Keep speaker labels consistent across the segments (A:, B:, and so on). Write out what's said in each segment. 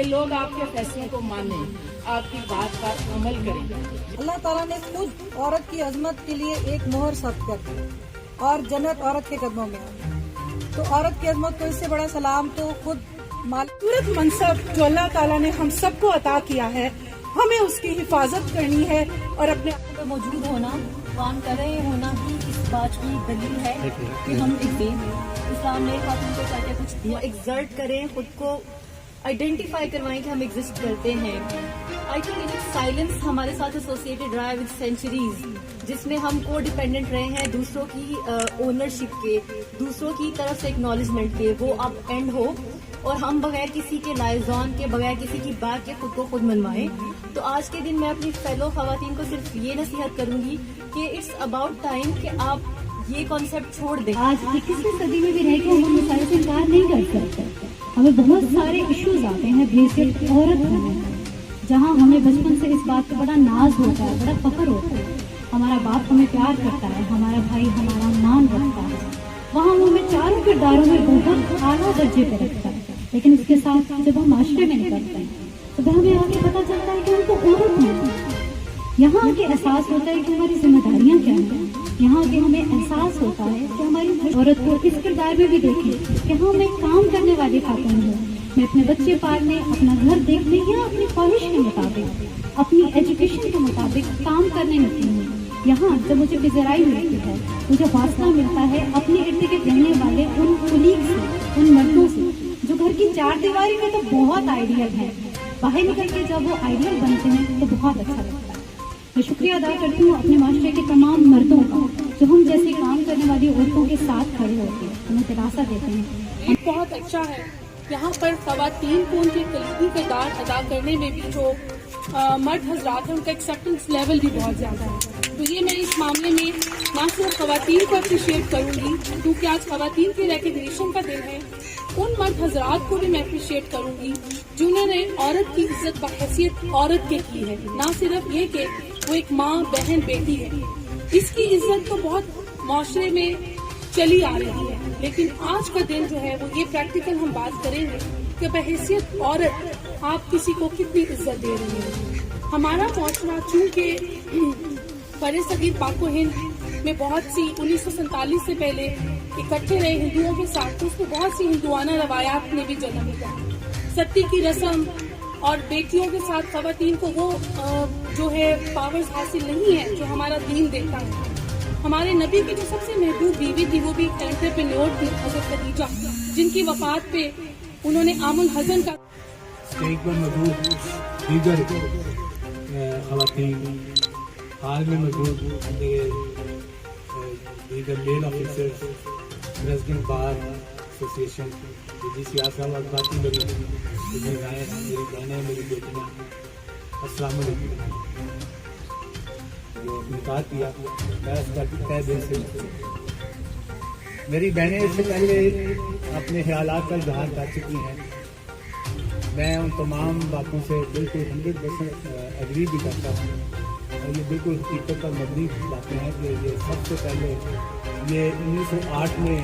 A: لوگ آپ کے فیصلوں کو مانیں، آپ کی بات پر عمل کریں۔
B: اللہ تعالیٰ نے خود عورت کی عظمت کے لیے ایک مہر ثبت کر دی اور جنت عورت کے قدموں میں ہے، تو عورت کی عظمت کو اس سے بڑا سلام تو خود
C: خوبصورت منصب جو اللہ تعالیٰ نے ہم سب کو عطا کیا ہے، ہمیں اس کی حفاظت کرنی ہے اور اپنے
D: موجود ہونا، کام کر رہے ہونا بھی اس بات کی دلیل ہے کہ ہم ایک دین اسلام نے خاتون کو کیا کیا کچھ دیا، ایگزرٹ کریں، خود کو آئیڈینٹیفائی کروائیں کہ ہم ایگزسٹ کرتے ہیں۔ آئی تھنک سائلنس ہمارے ساتھ ایسوسیٹڈ رہا ہے ود سینچریز، جس میں ہم کو ڈیپینڈنٹ رہے ہیں دوسروں کی اونرشپ کے، دوسروں کی طرف سے اکنالجمنٹ کے، وہ اب اینڈ ہو اور ہم بغیر کسی کے لائزون کے، بغیر کسی کی بات کے خود کو خود منوائیں۔ تو آج کے دن میں اپنی فیلو خواتین کو صرف یہ نصیحت کروں گی کہ اٹس اباؤٹ ٹائم کہ آپ یہ کانسیپٹ چھوڑ دیں۔
E: آج 21ویں صدی میں بھی رہ کے ہم مسائل سے انکار نہیں کر سکتے، ہمیں بہت سارے ایشوز آتے ہیں بحیثیت عورت ہونے، جہاں ہمیں بچپن سے اس بات کا بڑا ناز ہوتا ہے، بڑا فخر ہوتا ہے، ہمارا باپ ہمیں پیار کرتا ہے، ہمارا بھائی ہمارا مان رکھتا ہے، وہاں وہ ہمیں چاروں کرداروں میں بہت اعلیٰ درجے پہ رکھتا ہے، لیکن اس کے ساتھ جب ہم معاشرے میں نکلتے ہیں تو پھر ہمیں آگے پتہ چلتا ہے کہ ہم تو عورت ہیں۔ یہاں کے احساس ہوتا ہے کہ ہماری ذمہ داریاں کیا ہیں، یہاں کے ہمیں احساس ہوتا ہے کہ ہماری عورت کو اس کردار میں بھی دیکھیں کہ ہم ایک کام کرنے والی خاتون ہیں، میں اپنے بچے پالنے، اپنا گھر دیکھنے یا اپنی خواہش کے مطابق، اپنی ایجوکیشن کے مطابق کام کرنے نکلی ہوں۔ یہاں جب مجھے پذیرائی ملتی ہے، مجھے حوصلہ ملتا ہے اپنے ارد گرد رہنے والے ان کولیگ سے، ان مردوں سے جو گھر کی چار دیواری میں تو بہت آئیڈیل ہیں، باہر نکل کے جب وہ آئیڈیل بنتے ہیں تو بہت اچھا لگتا ہے۔ میں شکریہ ادا کرتی ہوں اپنے معاشرے کے تمام مردوں کا جو ہم جیسے کام کرنے والی عورتوں کے ساتھ کھڑے ہوتے ہیں، ہمیں دلاسا دیتے ہیں۔
C: یہ بہت اچھا ہے، یہاں پر خواتین کو ان کے کلیدی کردار ادا کرنے میں بھی جو مرد حضرات ہیں ان کا ایکسیپٹنس لیول بھی بہت زیادہ ہے، تو یہ میں اس معاملے میں نہ صرف خواتین کو اپریشیٹ کروں گی کیونکہ آج خواتین کی ریکگنیشن کا دن ہے، ان مرد حضرات کو بھی میں اپریشیٹ کروں گی جنہوں نے عورت کی عزت بحیثیت عورت کے کی ہے، نہ صرف یہ کہ وہ ایک ماں، بہن، بیٹی ہے، اس کی عزت تو بہت معاشرے میں چلی آ رہی ہے، لیکن آج کا دن جو ہے وہ یہ پریکٹیکل ہم بات کریں گے کہ بحیثیت عورت آپ کسی کو کتنی عزت دے رہی ہیں۔ ہمارا معاشرہ چونکہ بر صغیر پاک و ہند میں بہت سی 1947 سے پہلے اکٹھے رہے ہندوؤں کے ساتھ، تو اس میں بہت سی ہندوانہ روایات نے بھی جنم لیا، ستی کی رسم اور بیٹیوں کے ساتھ خواتین کو وہ جو ہے پاورز حاصل نہیں ہے جو ہمارا دین دیتا ہے۔ ہمارے نبی کی جو سب سے محبوب بیوی تھی وہ بھی انٹرپرینیور تھی، حضرت خدیجہ، جن کی وفات پہ انہوں نے عام الحزن کا
F: اسٹیج پر موجود دیگر خواتین، حال میں موجود دیگر میل آفیسرز، پریزیڈنٹ بار ایسوسیشن، سیاست اور باقی میری بہنیں، میری بیٹیاں، السلام علیکم۔ جو انعقاد کیا میں اس کا تہ دل سے میری بہنیں اس سے پہلے اپنے خیالات کا اظہار کر چکی ہیں، میں ان تمام باتوں سے بالکل 100% ایگری بھی کرتا ہوں، اور یہ بالکل حقیقت پر مبنی باتیں ہیں کہ یہ سب سے پہلے یہ 1908 میں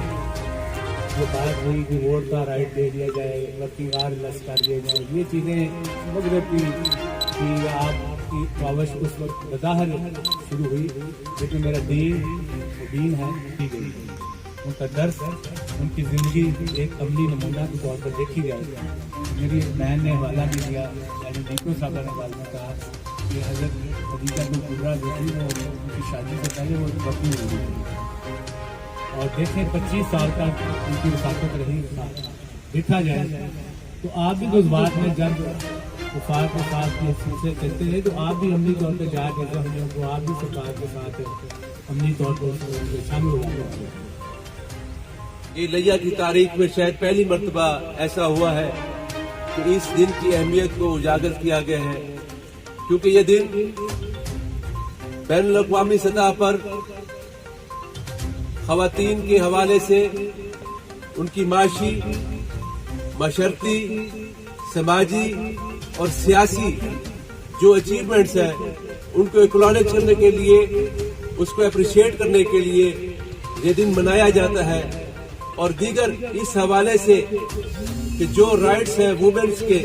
F: جو بات ہوئی کہ ووٹ کا رائٹ دے دیا جائے، ورکنگ آور لیس کر دیے جائے، یہ چیزیں مغرب کی آپ کی کاوش اس وقت بظاہر شروع ہوئی، لیکن میرا دین ہے کی گئی، ان کا درس، ان کی زندگی ایک عملی نمونہ کے طور پر دیکھی جائے۔ میری بہن نے حوالہ بھی دیا، یعنی دیکھو صاحبہ نے بعد میں کہا کہ حضرت خدیجہ کو پورا جو تھی وہ ان کی شادی سے پہلے وہ وفات ہو گئی تھی، اور دیکھیں 25 سال تک ان کی وفاقت رہی۔ دیکھا جائے تو آپ بھی جذبات میں جب وفات کے ساتھ یہ سلسلے چلتے رہے تو آپ بھی عملی طور پہ جا کے زخمیوں کو آپ بھی سرکار کے ساتھ عملی طور پر شامل ہو گئے۔
G: یہ لیا کی تاریخ میں شاید پہلی مرتبہ ایسا ہوا ہے کہ اس دن کی اہمیت کو اجاگر کیا گیا ہے، کیونکہ یہ دن بین الاقوامی سطح پر خواتین کے حوالے سے ان کی معاشی، معاشرتی، سماجی اور سیاسی جو اچیومنٹس ہیں ان کو ایکنالج کرنے کے لیے، اس کو اپریشیٹ کرنے کے لیے یہ دن منایا جاتا ہے، اور دیگر اس حوالے سے کہ جو رائٹس ہیں وومنس کے،